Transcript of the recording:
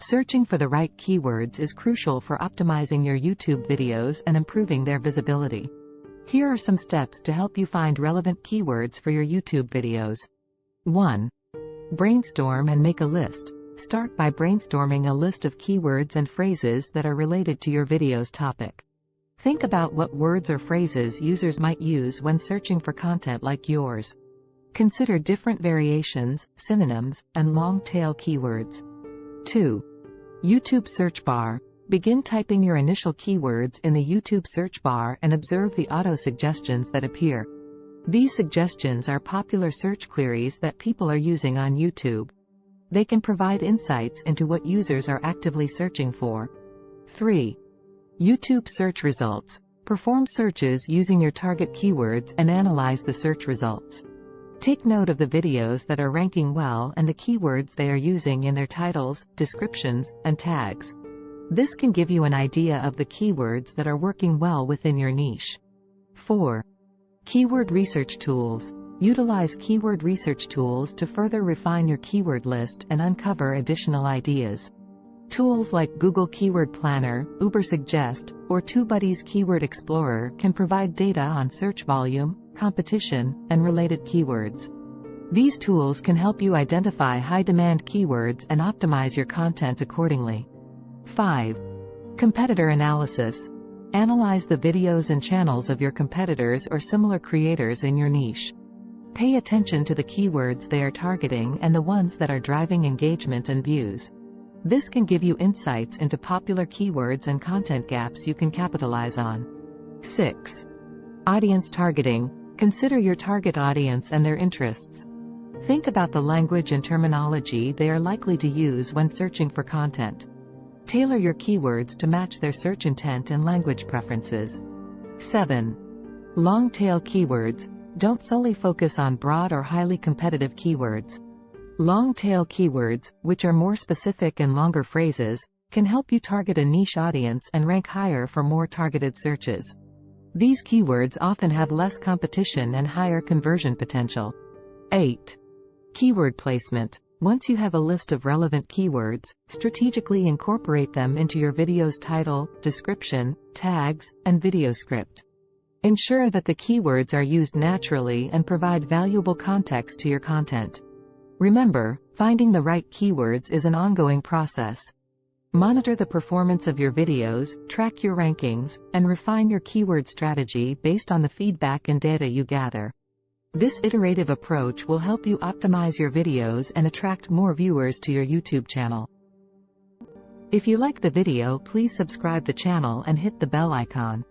Searching for the right keywords is crucial for optimizing your YouTube videos and improving their visibility. Here are some steps to help you find relevant keywords for your YouTube videos. 1. Brainstorm and make a list. Start by brainstorming a list of keywords and phrases that are related to your video's topic. Think about what words or phrases users might use when searching for content like yours. Consider different variations, synonyms, and long-tail keywords. 2. YouTube search bar. Begin typing your initial keywords in the YouTube search bar and observe the auto-suggestions that appear. These suggestions are popular search queries that people are using on YouTube. They can provide insights into what users are actively searching for. 3. YouTube search results. Perform searches using your target keywords and analyze the search results. Take note of the videos that are ranking well and the keywords they are using in their titles, descriptions, and tags. This can give you an idea of the keywords that are working well within your niche. 4. Keyword research tools. Utilize keyword research tools to further refine your keyword list and uncover additional ideas. Tools like Google Keyword Planner, Ubersuggest, or TubeBuddy's Keyword Explorer can provide data on search volume, competition, and related keywords. These tools can help you identify high-demand keywords and optimize your content accordingly. 5. Competitor analysis. Analyze the videos and channels of your competitors or similar creators in your niche. Pay attention to the keywords they are targeting and the ones that are driving engagement and views. This can give you insights into popular keywords and content gaps you can capitalize on. 6. Audience targeting. Consider your target audience and their interests. Think about the language and terminology they are likely to use when searching for content. Tailor your keywords to match their search intent and language preferences. 7. Long-tail keywords. Don't solely focus on broad or highly competitive keywords. Long-tail keywords, which are more specific and longer phrases, can help you target a niche audience and rank higher for more targeted searches. These keywords often have less competition and higher conversion potential. 8. Keyword placement. Once you have a list of relevant keywords, strategically incorporate them into your video's title, description, tags, and video script. Ensure that the keywords are used naturally and provide valuable context to your content. Remember, finding the right keywords is an ongoing process. Monitor the performance of your videos, track your rankings, and refine your keyword strategy based on the feedback and data you gather. This iterative approach will help you optimize your videos and attract more viewers to your YouTube channel. If you like the video, please subscribe the channel and hit the bell icon.